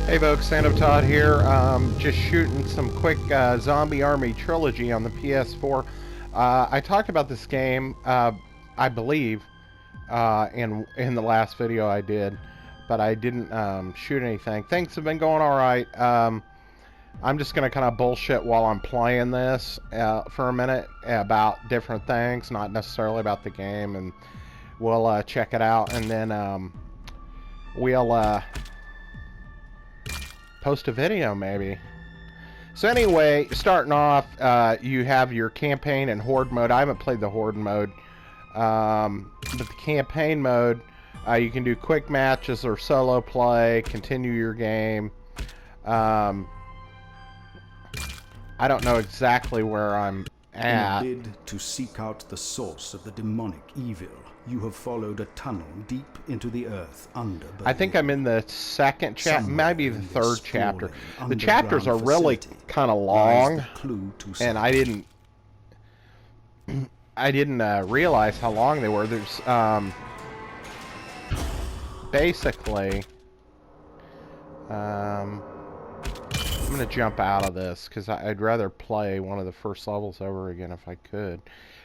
Hey folks, Stand Up Todd here. Just shooting some quick Zombie Army Trilogy on the PS4. I talked about this game, I believe, in the last video I did, but I didn't shoot anything. Things have been going alright. I'm just going to kind of bullshit while I'm playing this for a minute about different things, not necessarily about the game, and we'll check it out, and then we'll post a video maybe. So anyway, starting off, you have your campaign and horde mode. I haven't played the horde mode, but the campaign mode, you can do quick matches or solo play, continue your game. I don't know exactly where I'm at. In a bid to seek out the source of the demonic evil, you have followed a tunnel deep into the earth under Berlin. I think I'm in the second chapter, maybe the third chapter. The chapters are really kind of long, and I didn't realize how long they were. There's basically, I'm gonna jump out of this because I'd rather play one of the first levels over again if I could,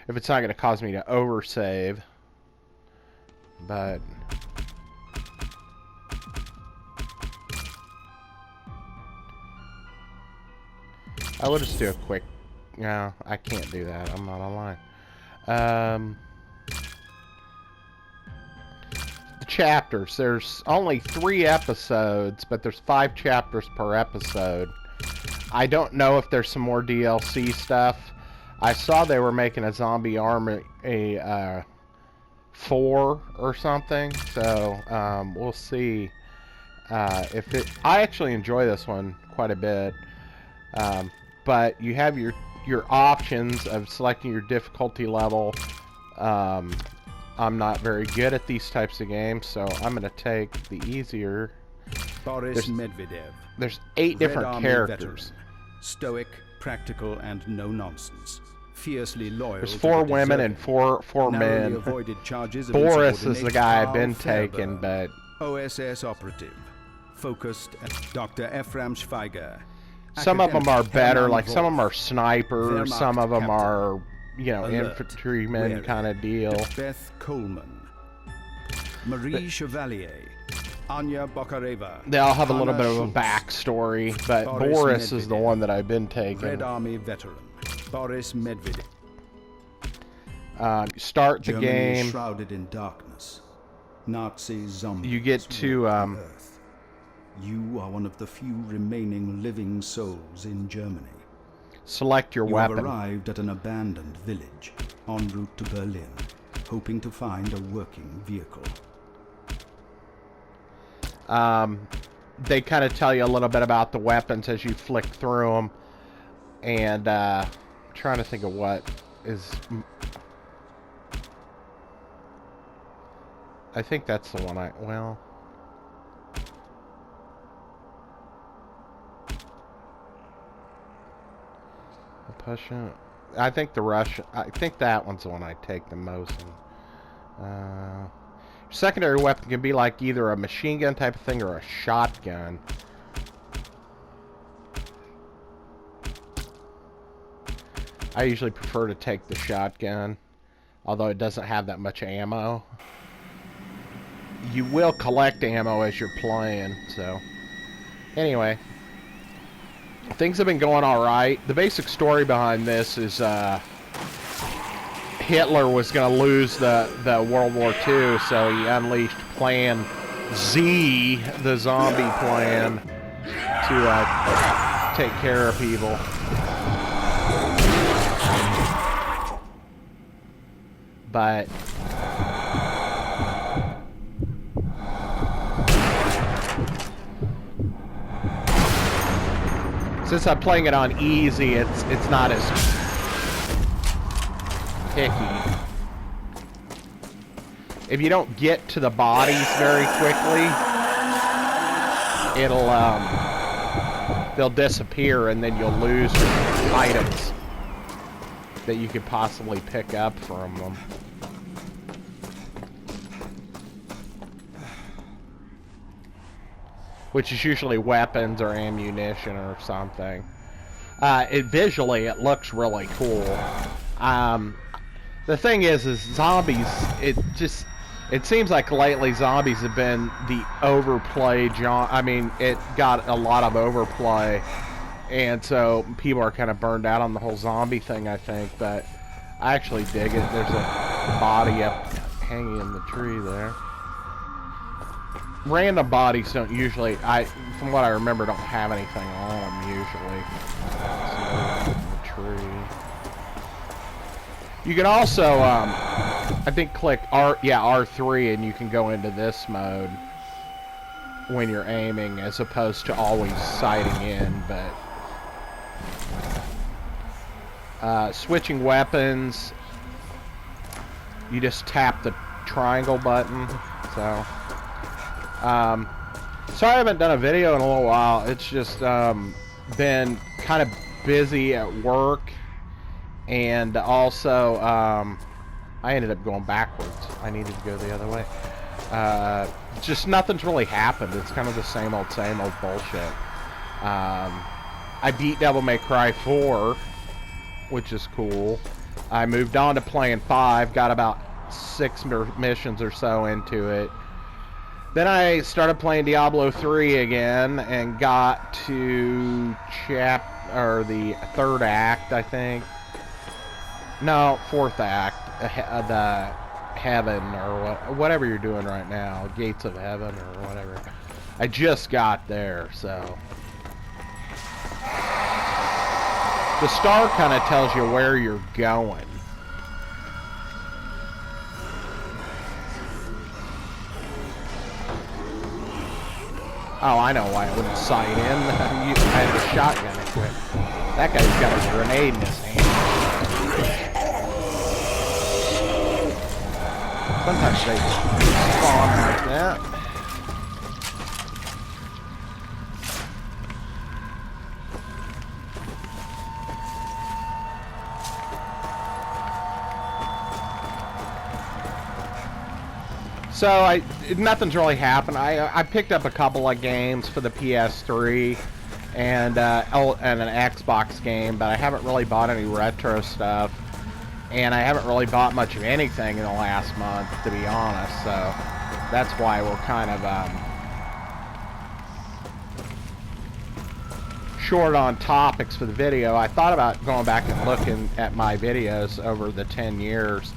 if it's not gonna cause me to oversave. But I will just do a quick. No, I can't do that. I'm not online. The chapters. There's only 3 episodes, but there's 5 chapters per episode. I don't know if there's some more DLC stuff. I saw they were making a Zombie Army 4 or something, so we'll see if it. I actually enjoy this one quite a bit, but you have your options of selecting your difficulty level. I'm not very good at these types of games, so I'm going to take the easier. There's 8 different characters. Veteran. Stoic, practical, and no nonsense. Fiercely loyal. There's 4 women and 4 men. Boris is the guy I've been taking, but OSS operative, focused. Dr. Ephraim Schweiger. Some of them are better, like some of them are snipers, some of them are, you know, infantrymen kind of deal. Beth Coleman, Marie Chevalier, Anya Bokareva. They all have a little bit of a backstory, but Boris is the one that I've been taking. Red Army veteran. Boris Medvedev. Start the Germany game. Shrouded in darkness. Nazi zombies. You get to Earth. You are one of the few remaining living souls in Germany. Select your weapon. You have arrived at an abandoned village en route to Berlin, hoping to find a working vehicle. They kind of tell you a little bit about the weapons as you flick through them, and trying to think of what is. I think that's the one well. Pushing. I think the Russian. I think that one's the one I take the most. Secondary weapon can be like either a machine gun type of thing or a shotgun. I usually prefer to take the shotgun, although it doesn't have that much ammo. You will collect ammo as you're playing, so anyway, things have been going alright. The basic story behind this is Hitler was going to lose the World War II, so he unleashed Plan Z, the zombie plan, to take care of people. But since I'm playing it on easy, it's not as picky. If you don't get to the bodies very quickly, they'll disappear, and then you'll lose items that you could possibly pick up from them. which is usually weapons or ammunition or something. Visually, it looks really cool. The thing is zombies, it seems like lately zombies have been the overplayed genre. I mean, it got a lot of overplay, and so people are kind of burned out on the whole zombie thing, I think, but I actually dig it. There's a body up hanging in the tree there. Random bodies don't usually, from what I remember, don't have anything on them usually. So, in the tree. You can also, I think, click R3, and you can go into this mode when you're aiming, as opposed to always sighting in. But switching weapons, you just tap the triangle button. So, sorry I haven't done a video in a little while. It's just been kind of busy at work. And also, I ended up going backwards. I needed to go the other way. Just nothing's really happened. It's kind of the same old bullshit. I beat Devil May Cry 4, which is cool. I moved on to playing 5, got about 6 missions or so into it. Then I started playing Diablo 3 again and got to the 3rd act, I think. No, 4th act, the heaven, or whatever you're doing right now, gates of heaven, or whatever. I just got there, so. The star kind of tells you where you're going. Oh, I know why I wouldn't sight in. I had a shotgun equipped. That guy's got a grenade in his hand. Sometimes they spawn like that. So nothing's really happened. I picked up a couple of games for the PS3 and an Xbox game, but I haven't really bought any retro stuff. And I haven't really bought much of anything in the last month, to be honest, so that's why we're kind of short on topics for the video. I thought about going back and looking at my videos over the 10 years,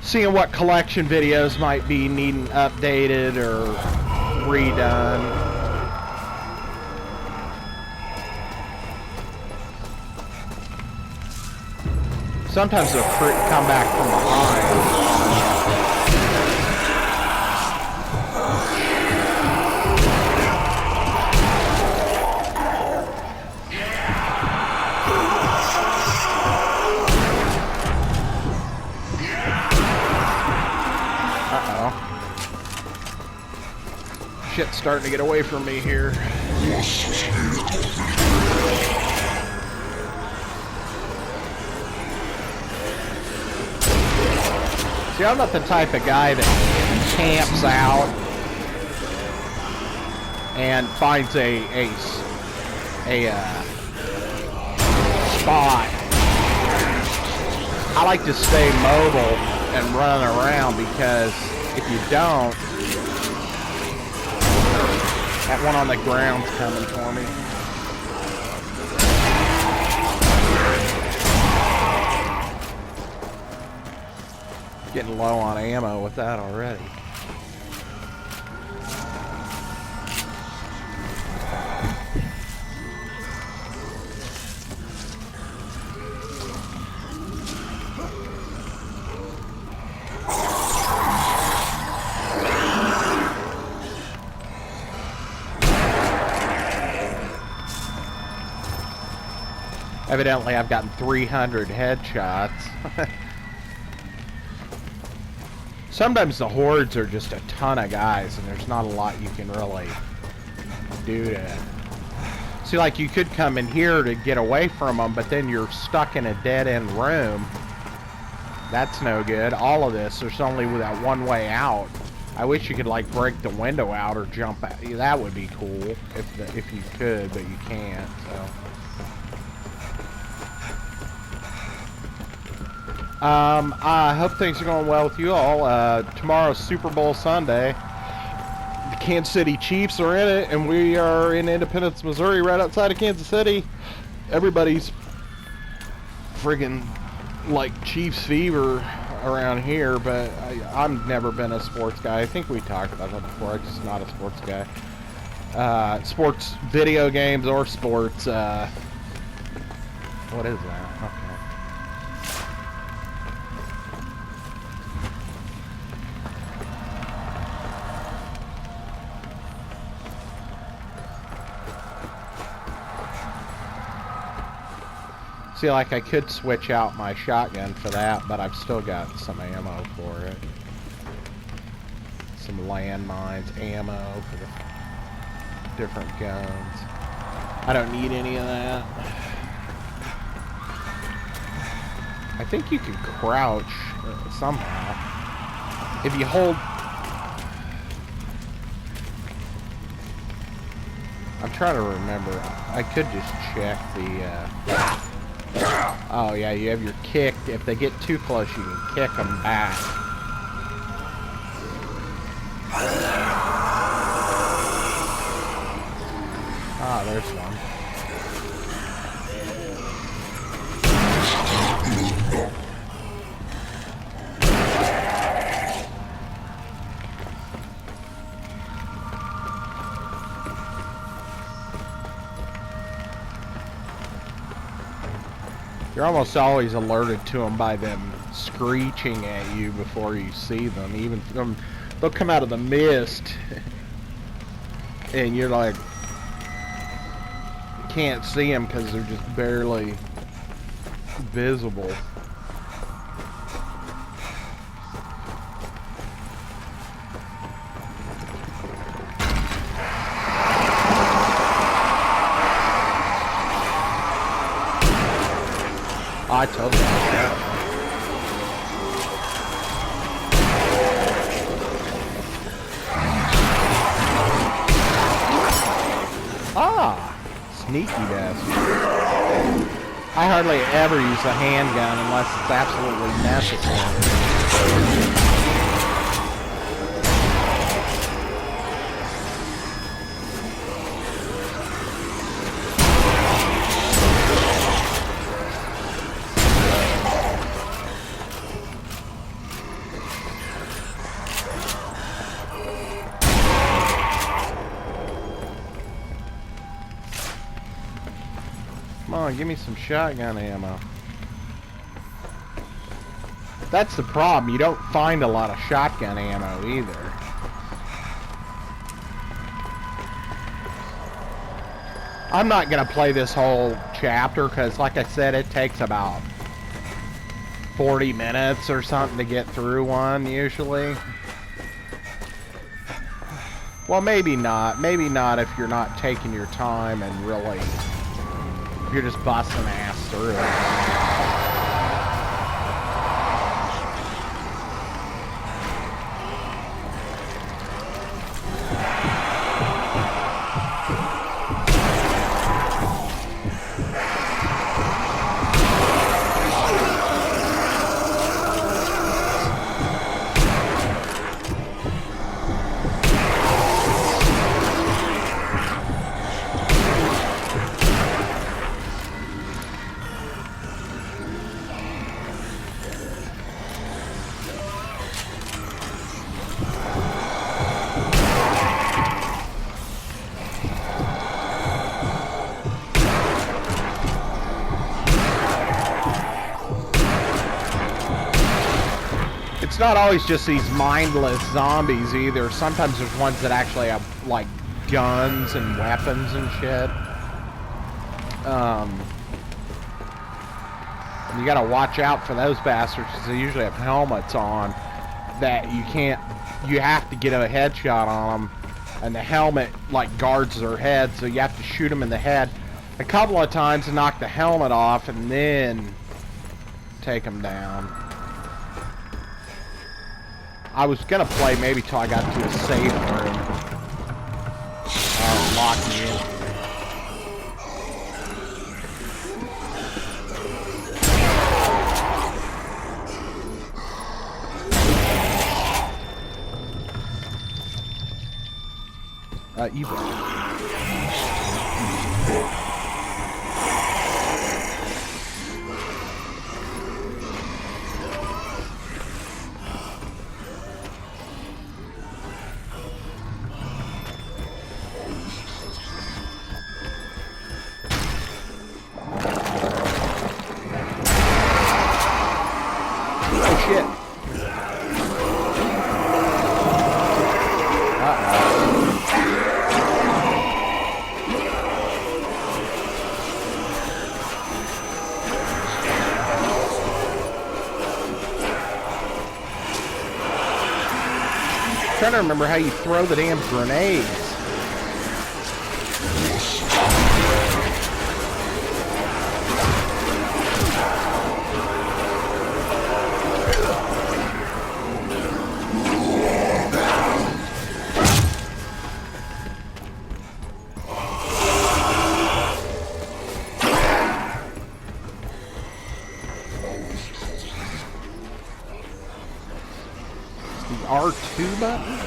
seeing what collection videos might be needing updated or redone. Sometimes they'll come back from behind. Uh-oh. Shit's starting to get away from me here. See, I'm not the type of guy that camps out and finds a spot. I like to stay mobile and run around, because if you don't, that one on the ground's coming for me. Getting low on ammo with that already. Evidently, I've gotten 300 headshots. Sometimes the hordes are just a ton of guys, and there's not a lot you can really do to... See, like, you could come in here to get away from them, but then you're stuck in a dead-end room. That's no good. All of this, there's only that one way out. I wish you could like break the window out or jump out. That would be cool if you could, but you can't. So. I hope things are going well with you all. Tomorrow's Super Bowl Sunday. The Kansas City Chiefs are in it, and we are in Independence, Missouri, right outside of Kansas City. Everybody's friggin' like Chiefs fever around here, but I've never been a sports guy. I think we talked about that before. I'm just not a sports guy. Sports video games or sports. What is that? Okay. See, like I could switch out my shotgun for that, but I've still got some ammo for it. Some landmines, ammo for the different guns. I don't need any of that. I think you can crouch somehow. If you hold... I'm trying to remember. I could just check the... Oh yeah, you have your kick. If they get too close, you can kick them back. Ah, there's one. You're almost always alerted to them by them screeching at you before you see them. Even them, they'll come out of the mist, and you're like, can't see them because they're just barely visible. I totally like that. Ah, sneaky bastard. I hardly ever use a handgun unless it's absolutely necessary. Come on, give me some shotgun ammo. That's the problem. You don't find a lot of shotgun ammo either. I'm not going to play this whole chapter because, like I said, it takes about 40 minutes or something to get through one, usually. Well, maybe not. Maybe not if you're not taking your time and really... You're just busting ass through it. It's not always just these mindless zombies either. Sometimes there's ones that actually have like guns and weapons and shit. And you gotta watch out for those bastards because they usually have helmets on that you have to get a headshot on them, and the helmet like guards their head, so you have to shoot them in the head a couple of times to knock the helmet off and then take them down. I was gonna play maybe till I got to a safe room. Lock me in. You go. Trying to remember how you throw the damn grenades. The R2 button?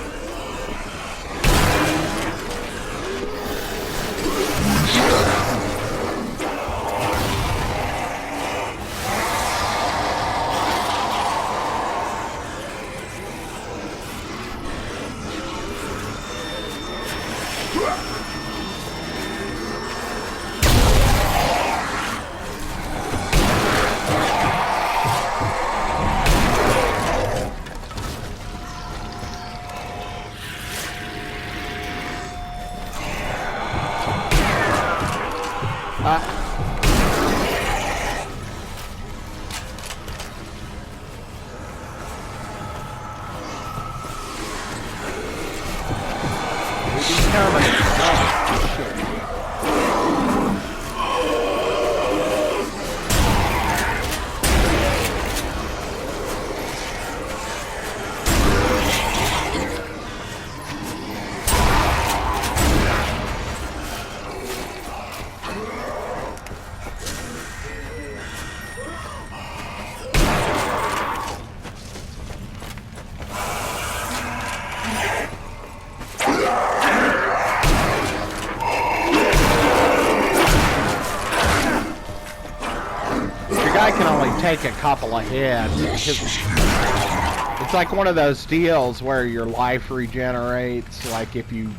I can only take a couple of hits. It's like one of those deals where your life regenerates, like if you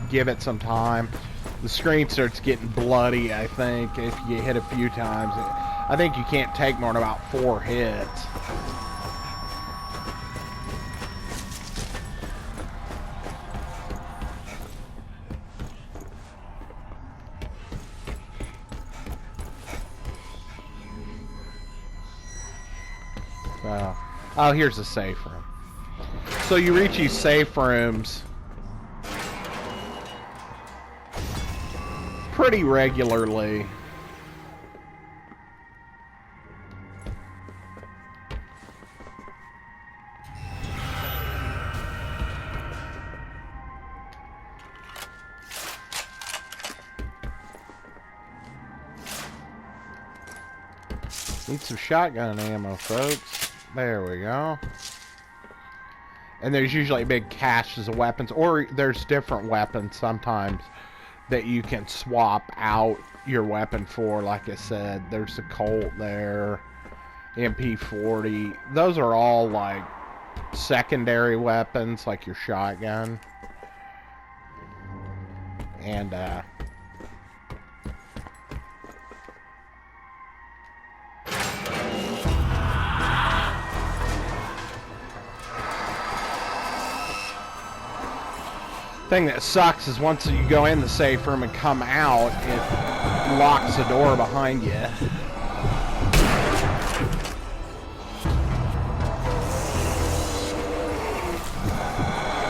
give it some time. The screen starts getting bloody, I think, if you hit a few times. I think you can't take more than about 4 hits. Oh, here's a safe room. So you reach these safe rooms pretty regularly. Need some shotgun ammo, folks. There we go. And there's usually big caches of weapons, or there's different weapons sometimes that you can swap out your weapon for. Like I said, there's the Colt there, MP40. Those are all like secondary weapons, like your shotgun. And thing that sucks is once you go in the safe room and come out, it locks the door behind you.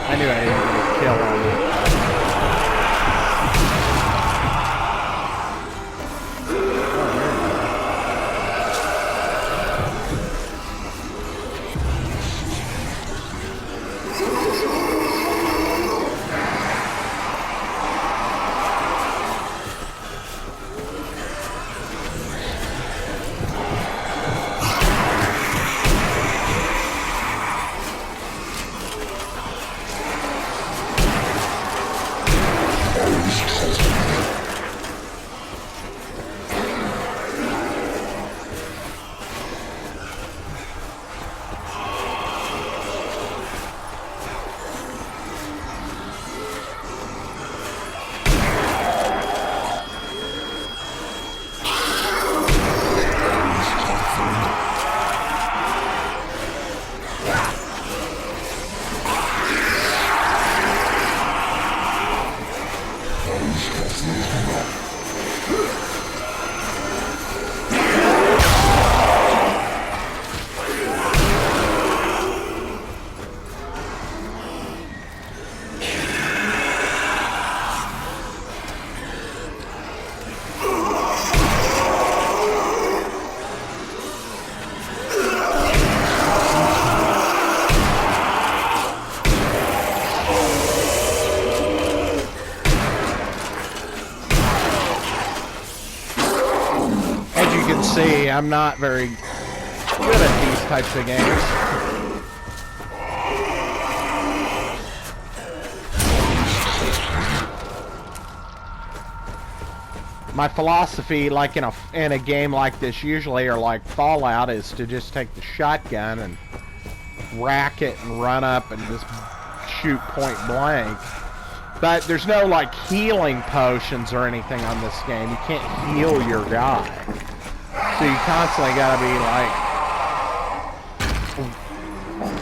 I knew I didn't get a kill on it. see, I'm not very good at these types of games. My philosophy, like in a game like this, usually, or like Fallout, is to just take the shotgun and rack it and run up and just shoot point blank. But there's no like healing potions or anything on this game. You can't heal your guy, so you constantly gotta be like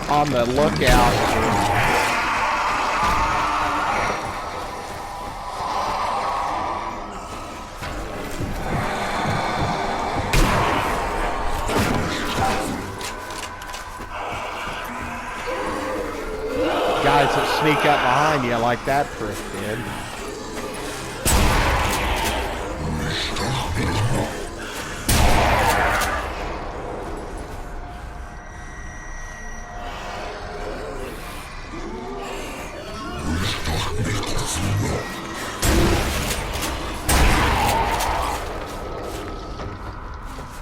on the lookout. Guys that sneak up behind you like that prick did.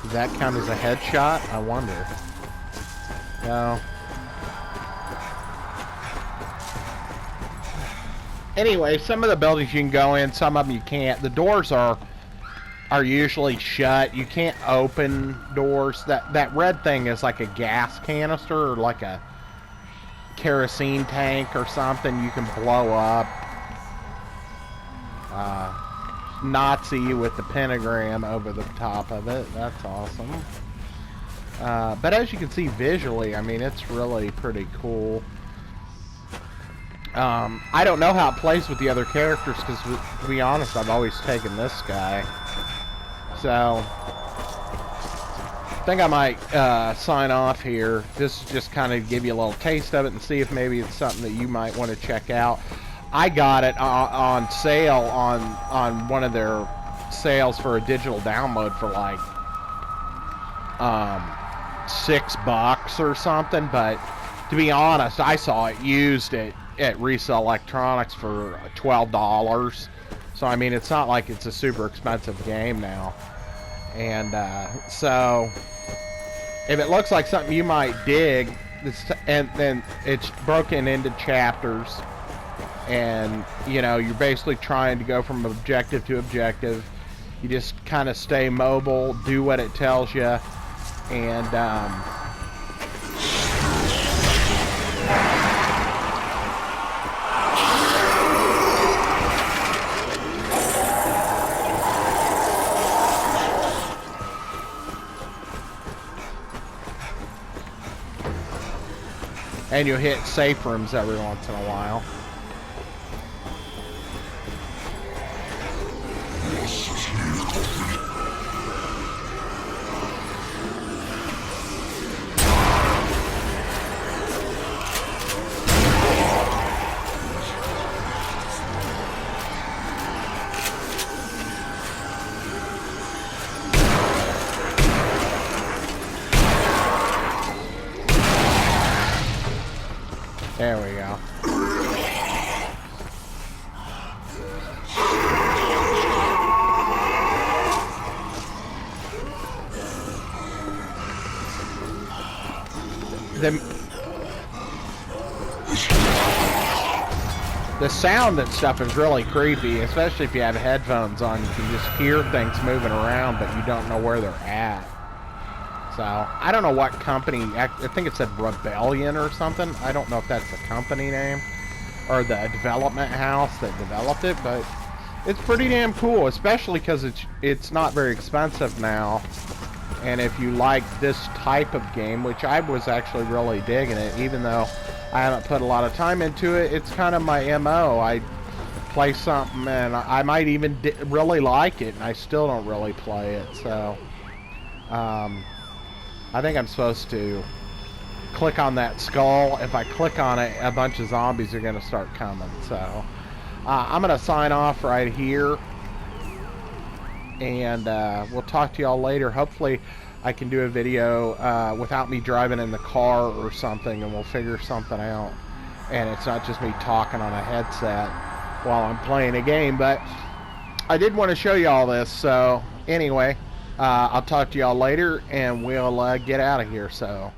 Does that count as a headshot? I wonder. No. Anyway, some of the buildings you can go in, some of them you can't. The doors are usually shut. You can't open doors. That red thing is like a gas canister or like a kerosene tank or something you can blow up. Nazi with the pentagram over the top of it. That's awesome. But as you can see visually, I mean, it's really pretty cool. I don't know how it plays with the other characters because, to be honest, I've always taken this guy. So, I think I might sign off here. This is just kind of give you a little taste of it and see if maybe it's something that you might want to check out. I got it on sale on one of their sales for a digital download for like $6 or something. But to be honest, I saw it used at Resale Electronics for $12. So I mean, it's not like it's a super expensive game now. And so if it looks like something you might dig, and then it's broken into chapters, and you know, you're basically trying to go from objective to objective. You just kind of stay mobile, do what it tells you, and you'll hit safe rooms every once in a while. There we go. The sound and stuff is really creepy, especially if you have headphones on. You can just hear things moving around, but you don't know where they're at. So, I don't know what company, I think it said Rebellion or something. I don't know if that's the company name or the development house that developed it, but it's pretty damn cool, especially because it's not very expensive now. And if you like this type of game, which I was actually really digging it, even though I haven't put a lot of time into it, it's kind of my MO. I play something and I might even really like it, and I still don't really play it, so I think I'm supposed to click on that skull. If I click on it, a bunch of zombies are going to start coming. So I'm going to sign off right here, and we'll talk to y'all later. Hopefully I can do a video without me driving in the car or something, and we'll figure something out. And it's not just me talking on a headset while I'm playing a game. But I did want to show you all this. So anyway, I'll talk to y'all later, and we'll get out of here. So.